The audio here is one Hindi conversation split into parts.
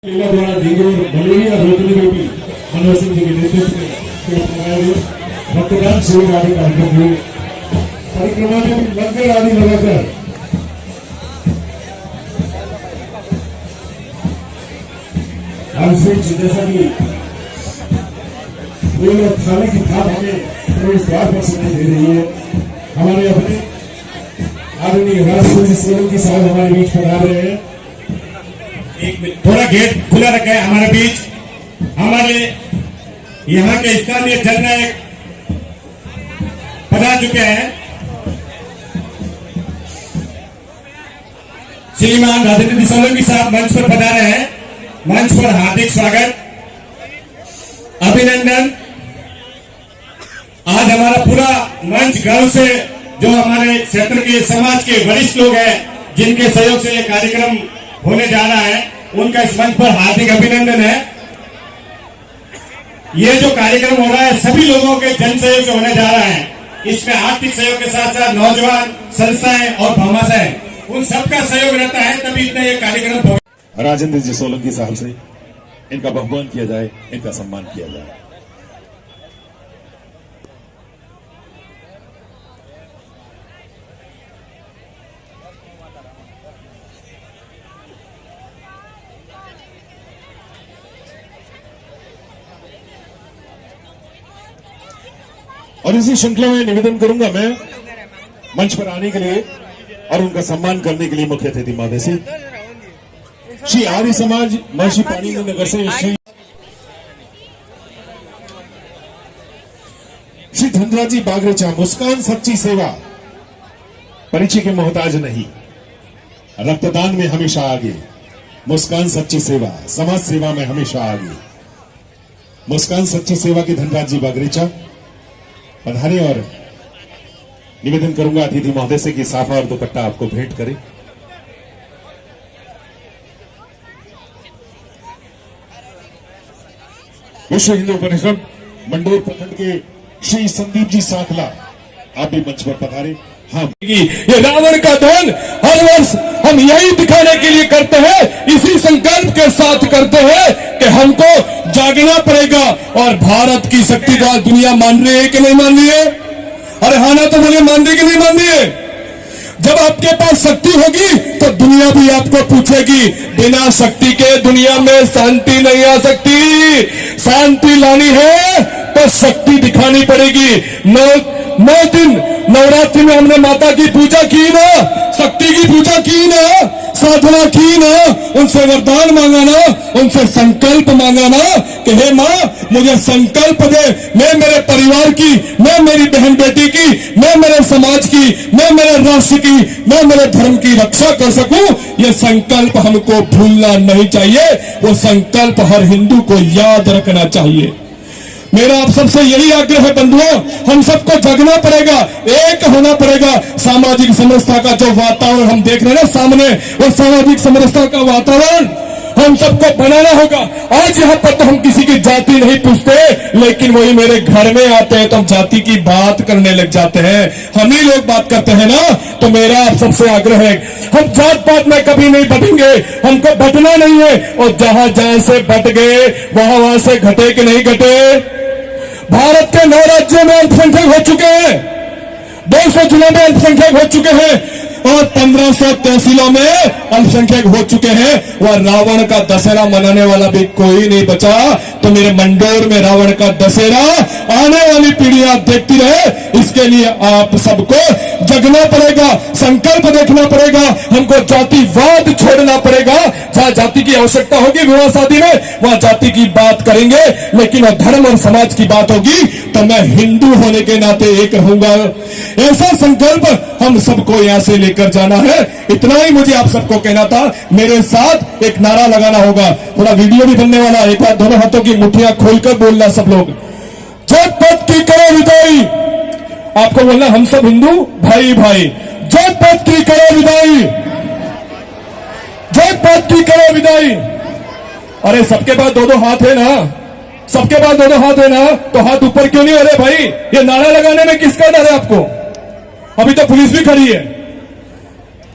जिला द्वारा दी गई मलेरिया रोकने में भी मनोहर सिंह जी के नेतृत्व में कैंप लगाया गया। रक्तदान शिविर आदि कार्यक्रम हुए। परिक्रमा में भी लंगर आदि लगाकर जैसा कि फूल और थाली की थाप हमें प्रवेश द्वार पर सुनाई दे रही है। हमारे अपने आदरणीय राष्ट्रपति सोलंकी साहब हमारे बीच पधार रहे हैं। एक मिनट, थोड़ा गेट खुला रखा है हमारे बीच। हमारे यहाँ के स्थानीय जननायक पधार चुके हैं। श्रीमान राजेंद्र सोलंकी साहब मंच पर पधारे हैं। मंच पर हार्दिक स्वागत, अभिनंदन। आज हमारा पूरा मंच गर्व से जो हमारे क्षेत्र के समाज के वरिष्ठ लोग हैं, जिनके सहयोग से ये कार्यक्रम होने जा रहा है, उनका इस मंच पर हार्दिक अभिनंदन है। ये जो कार्यक्रम हो रहा है सभी लोगों के जन सहयोग से होने जा रहा है। इसमें आर्थिक सहयोग के साथ साथ नौजवान संस्थाएं और भामाशाएं, उन सबका सहयोग रहता है, तभी इतना ये कार्यक्रम हो। राजेंद्र जी सोलंकी साहब से इनका बहुमान किया जाए, इनका सम्मान किया जाए। और इसी श्रृंखला में निवेदन करूंगा मैं मंच पर आने के लिए और उनका सम्मान करने के लिए मुख्य अतिथि महोदय से श्री आर्य समाज महर्षि पाणिनि नगर से श्री धनराजी बागरेचा। मुस्कान सच्ची सेवा, परिचय के मोहताज नहीं, रक्तदान में हमेशा आगे। मुस्कान सच्ची सेवा, समाज सेवा में हमेशा आगे। मुस्कान सच्ची सेवा के धनराजी बागरेचा पधारे और निवेदन करूंगा अतिथि महोदय से कि साफा और दुपट्टा आपको भेंट करें। विश्व हिंदू परिषद मंडोर प्रखंड के श्री संदीप जी साखला, आप भी मंच पर पधारे। हाँ, ये रावण का दहन हर वर्ष हम यही दिखाने के लिए करते हैं, इसी संकल्प के साथ करते हैं कि हमको जागना पड़ेगा। और भारत की शक्ति का दुनिया मान रही है कि नहीं मान रही है? अरे हाँ ना, तो मुझे मान रही कि नहीं मान रही है? जब आपके पास शक्ति होगी तो दुनिया भी आपको पूछेगी। बिना शक्ति के दुनिया में शांति नहीं आ सकती। शांति लानी है तो शक्ति दिखानी पड़ेगी। 9 दिन नवरात्रि में हमने माता की पूजा की ना, शक्ति की पूजा की ना, साधना की ना, उनसे वरदान मांगा ना, उनसे संकल्प मांगा ना कि हे माँ मुझे संकल्प दे, मैं मेरे परिवार की, मैं मेरी बहन बेटी की, मैं मेरे समाज की, मैं मेरे राष्ट्र की, मैं मेरे धर्म की रक्षा कर सकूं। ये संकल्प हमको भूलना नहीं चाहिए। वो संकल्प हर हिंदू को याद रखना चाहिए। मेरा आप सबसे यही आग्रह है बंधुओं, हम सबको जगना पड़ेगा, एक होना पड़ेगा। सामाजिक समरसता का जो वातावरण हम देख रहे हैं ना सामने, वो सामाजिक समरसता का वातावरण हम सबको बनाना होगा। आज यहाँ पर तो हम किसी की जाति नहीं पूछते, लेकिन वही मेरे घर में आते हैं तो हम जाति की बात करने लग जाते हैं। हम ही लोग बात करते हैं ना। तो मेरा आप सबसे आग्रह है, हम जात पात में कभी नहीं बटेंगे, हमको बटना नहीं है। और जहां जहां से बट गए वहां से घटे कि नहीं घटे। भारत के 9 राज्यों में अल्पसंख्यक हो चुके हैं, 200 जिलों में अल्पसंख्यक हो चुके हैं और 1500 तहसीलों में अल्पसंख्यक हो चुके हैं। वह रावण का दशहरा मनाने वाला भी कोई नहीं बचा। तो मेरे मंडोर में रावण का दशहरा आने वाली पीढ़ियां देखती रहे, इसके लिए आप सबको जगना पड़ेगा, संकल्प देखना पड़ेगा। हमको जातिवाद छोड़ना पड़ेगा। जहां जाति की आवश्यकता होगी विवाह शादी में, वहां जाति की बात करेंगे, लेकिन वह धर्म और समाज की बात होगी तो मैं हिंदू होने के नाते एक रहूंगा। ऐसा संकल्प हम सबको यहां से लेकर जाना है। इतना ही मुझे आप सबको कहना था। मेरे साथ एक नारा लगाना होगा, थोड़ा वीडियो भी बनने वाला है। एक बार दोनों हाथों की मुट्ठियां खोलकर बोलना सब लोग, जात पात की करो विदाई। आपको बोलना हम सब हिंदू भाई भाई। जात पात की करो विदाई, जात पात की करो विदाई। अरे सबके पास 2-2 हाथ है ना, सबके पास 2-2 हाथ है ना, तो हाथ ऊपर क्यों नहीं? अरे भाई ये नारा लगाने में किसका डर है आपको? अभी तो पुलिस भी खड़ी है।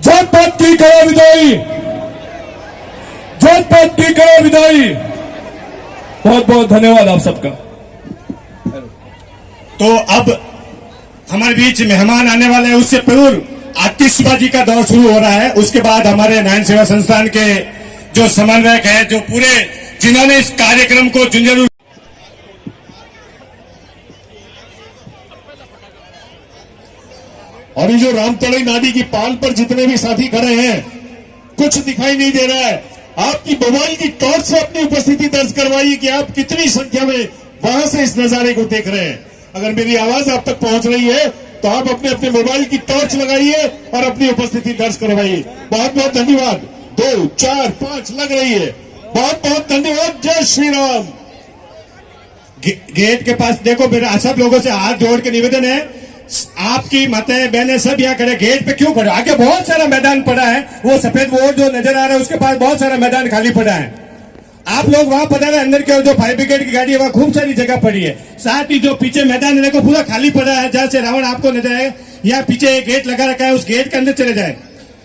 जात पात की करो विदाई, बहुत बहुत की करो विदाई। बहुत बहुत धन्यवाद आप सबका। तो अब हमारे बीच मेहमान आने वाले हैं, उससे पूर्व आतिशबाजी का दौर शुरू हो रहा है। उसके बाद हमारे नारायण सेवा संस्थान के जो समन्वयक है, जो पूरे जिन्होंने इस कार्यक्रम को झुंझुनू और ये जो रामतड़ई नादी की पाल पर जितने भी साथी खड़े हैं, कुछ दिखाई नहीं दे रहा है। आपकी मोबाइल की टॉर्च से अपनी उपस्थिति दर्ज करवाइए कि आप कितनी संख्या में वहां से इस नजारे को देख रहे हैं। अगर मेरी आवाज आप तक पहुंच रही है तो आप अपने अपने मोबाइल की टॉर्च लगाइए और अपनी उपस्थिति दर्ज करवाइए। बहुत बहुत धन्यवाद। 2, 4, 5 लग रही है। बहुत बहुत धन्यवाद। जय श्री राम। गेट के पास देखो, मेरा सब लोगों से हाथ जोड़ के निवेदन है, आपकी माताएं बहनें सब यहाँ खड़े, गेट पे क्यों खड़े? आगे बहुत सारा मैदान पड़ा है, वो सफेद बोर्ड जो नजर आ रहा है उसके पास बहुत सारा मैदान खाली पड़ा है। आप लोग वहां पता है अंदर की ओर जो फायर ब्रिगेड की गाड़ी है वहां खूब सारी जगह पड़ी है। साथ ही जो पीछे मैदान है देखो पूरा खाली पड़ा है, जहां से रावण आपको नजर आए। यहाँ पीछे एक गेट लगा रखा है, उस गेट के अंदर चले जाए।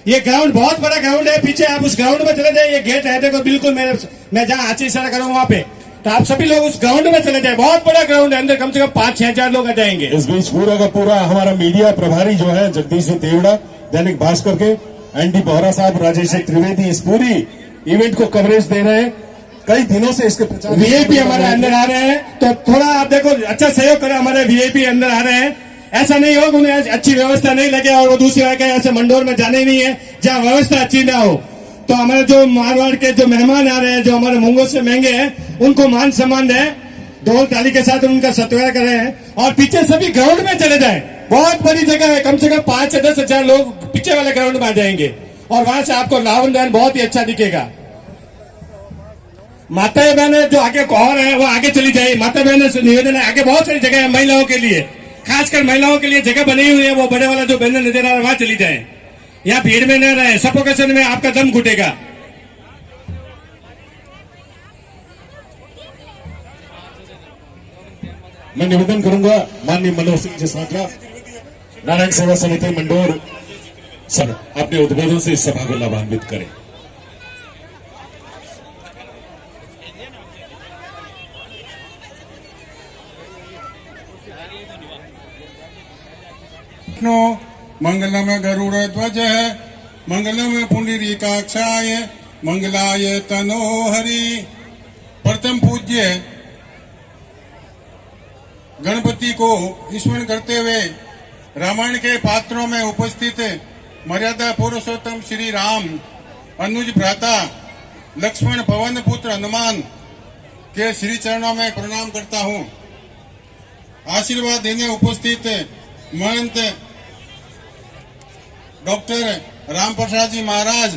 ये ग्राउंड बहुत बड़ा ग्राउंड है, पीछे आप उस ग्राउंड में चले जाए। ये गेट है देखो बिल्कुल, मैं जहां हाथ से इशारा करूँ वहां पे, तो आप सभी लोग उस ग्राउंड में चले जाए। बहुत बड़ा ग्राउंड है, अंदर कम से कम 5-6 हजार लोग आ जाएंगे। इस बीच पूरा का पूरा हमारा मीडिया प्रभारी जो है जगदीश सिंह देवड़ा, दैनिक भास्कर के, एनडी बोहरा साहब, राजेश त्रिवेदी इस पूरी इवेंट को कवरेज दे रहे हैं। कई दिनों से इसके प्रचार वीआईपी हमारे अंदर आ रहे हैं, तो थोड़ा आप देखो अच्छा सहयोग करें। हमारे वीआईपी अंदर आ रहे हैं, ऐसा नहीं हो उन्हें अच्छी व्यवस्था नहीं लगे और वो दूसरी जगह ऐसे मंडोर में जाने ही नहीं है जहां व्यवस्था अच्छी ना हो। तो हमारे जो मारवाड़ के जो मेहमान आ रहे हैं, जो हमारे मुंगो से महंगे हैं, उनको मान सम्मान दें, ढोल ताली के साथ उनका सत्कार कर रहे हैं। और पीछे सभी ग्राउंड में चले जाएं, बहुत बड़ी जगह है, कम से कम 5 से 10 हजार लोग पीछे वाले ग्राउंड में आ जाएंगे और वहां से आपको रावण दहन बहुत ही अच्छा दिखेगा। माताएं बहनें जो आगे और है वो आगे चली जाए। माता बहनें से निवेदन है, आगे बहुत सारी जगह है महिलाओं के लिए, खासकर महिलाओं के लिए जगह बनी हुई है, वो बड़े वाला जो बहनें नजर आ रहा है वहां चली जाए। यहाँ भीड़ में न रहे, सफोकेशन में आपका दम घुटेगा। मैं निवेदन करूंगा माननीय मनोहर सिंह जी सांकरा, नारायण सेवा समिति मंडोर सर, अपने उद्बोधन से इस सभा को लाभान्वित करें। मंगलम गरुड़ ध्वज है, मंगलम पुंडरीकाक्षाय, मंगलाय तनोहरि। प्रथम पूज्य गणपति को स्मरण करते हुए रामायण के पात्रों में उपस्थित मर्यादा पुरुषोत्तम श्री राम, अनुज भ्राता लक्ष्मण, पवन पुत्र हनुमान के श्री चरणों में प्रणाम करता हूं। आशीर्वाद देने उपस्थित महंत डॉक्टर राम प्रसाद जी महाराज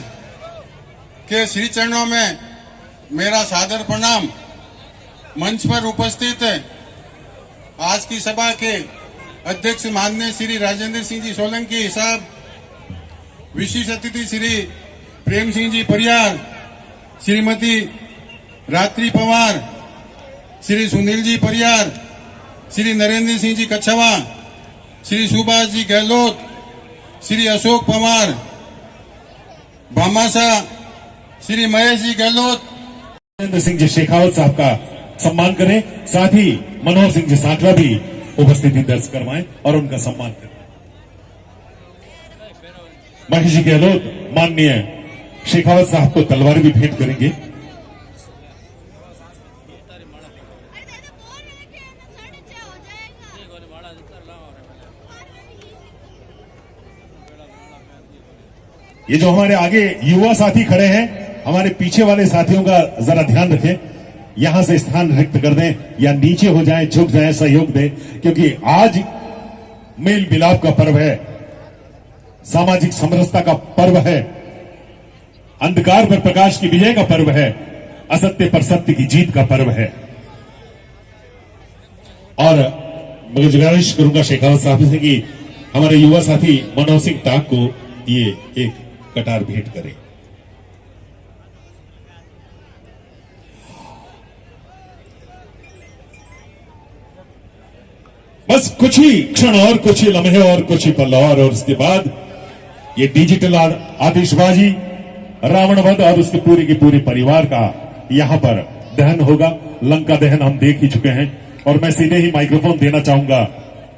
के श्री चरणों में मेरा सादर प्रणाम। मंच पर उपस्थित आज की सभा के अध्यक्ष माननीय श्री राजेंद्र सिंह जी सोलंकी साहब, विशिष्ट अतिथि श्री प्रेम सिंह जी परियार, श्रीमती रात्रि पवार, श्री सुनील जी परियार, श्री नरेंद्र सिंह जी कच्छवा, श्री सुभाष जी गहलोत, श्री अशोक पवार, भामासा, श्री महेश जी गहलोत, नरेंद्र सिंह जी शेखावत साहब का सम्मान करें। साथ ही मनोहर सिंह जी सांकरा भी उपस्थिति दर्ज करवाएं और उनका सम्मान करें। महेश जी गहलोत माननीय शेखावत साहब को तलवार भी भेंट करेंगे। ये जो हमारे आगे युवा साथी खड़े हैं, हमारे पीछे वाले साथियों का जरा ध्यान रखें, यहां से स्थान रिक्त कर दें या नीचे हो जाएं, झुक जाएं, सहयोग दें, क्योंकि आज मेल मिलाप का पर्व है, सामाजिक समरसता का पर्व है, अंधकार पर प्रकाश की विजय का पर्व है, असत्य पर सत्य की जीत का पर्व है। और मैं गुजारिश करूंगा शेखावत साहब से कि हमारे युवा साथी मनोहर सिंह टाक को ये एक कटार भेंट करें। बस कुछ ही क्षण और, कुछ ही लम्हे और, कुछ ही पल और उसके बाद ये डिजिटल आतिशबाजी रावण वध और उसके पूरे के पूरे परिवार का यहां पर दहन होगा। लंका दहन हम देख ही चुके हैं और मैं सीधे ही माइक्रोफोन देना चाहूंगा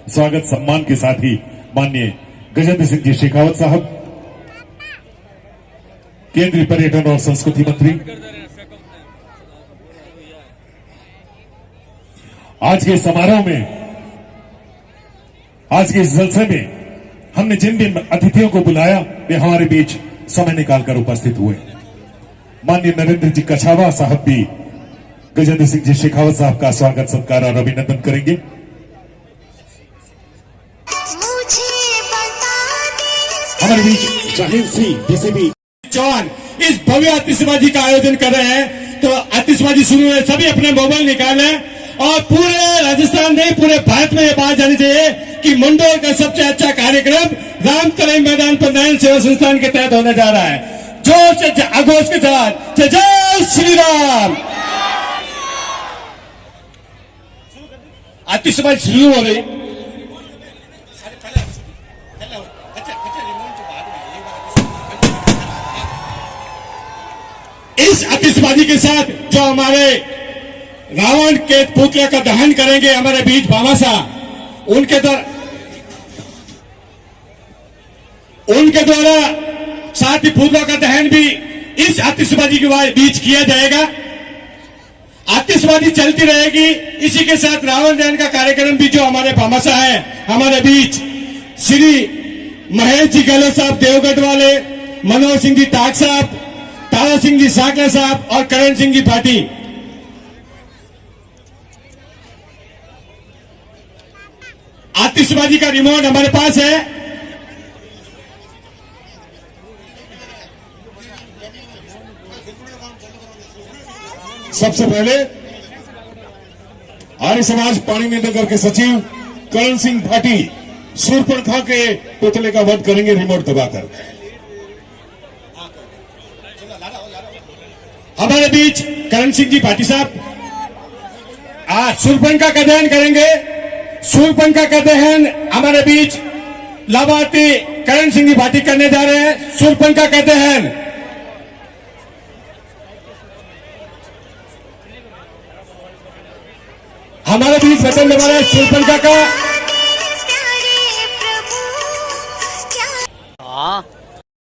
स्वागत सम्मान के साथ ही माननीय गजेंद्र सिंह जी शेखावत साहब, केंद्रीय पर्यटन और संस्कृति मंत्री। आज के समारोह में, आज के इस जलसे में हमने जिन भी अतिथियों को बुलाया वे हमारे बीच समय निकालकर उपस्थित हुए। माननीय नरेंद्र जी कछावा साहब भी गजेंद्र सिंह जी शेखावत साहब का स्वागत सत्कार और अभिनंदन करेंगे। हमारे बीच शाहीन सिंह डीसीपी जवान इस भव्य आतिशबाजी का आयोजन कर रहे हैं, तो आतिशबाजी शुरू है, सभी अपने मोबाइल निकालें और पूरे राजस्थान नहीं पूरे भारत में ये बात जानी चाहिए कि मंडोर का सबसे अच्छा कार्यक्रम रामतलाई मैदान पर नयन सेवा संस्थान के तहत होने जा रहा है। जोर से आगोश के साथ जय जय श्री राम। आतिशबाजी शुरू हो रही। इस आतिशबाजी के साथ जो हमारे रावण के पुतले का दहन करेंगे हमारे बीच भामासा, उनके द्वारा साथ ही पुतलों का दहन भी इस आतिशबाजी के बीच किया जाएगा। आतिशबाजी चलती रहेगी, इसी के साथ रावण दहन का कार्यक्रम भी जो हमारे भामासा है हमारे बीच श्री महेश जी गहलोत साहब देवगढ़ वाले, मनोहर सिंह जी टाक साहब, तारा सिंह जी साकला साहब और करण सिंह जी भाटी। आतिशबाजी का रिमोट हमारे पास है। सबसे पहले आर्य समाज पाणिनि नगर के सचिव करण सिंह भाटी शूर्पणखा के पुतले का वध करेंगे रिमोट दबाकर। हमारे बीच करण सिंह जी भाटी साहब आज शूर्पणखा का दहन करेंगे। शूर्पणखा का दहन हमारे बीच लाभार्थी करण सिंह जी भाटी करने जा रहे हैं। शूर्पणखा का दहन हमारे बीच बटन दबा रहे हैं शूर्पणखा का।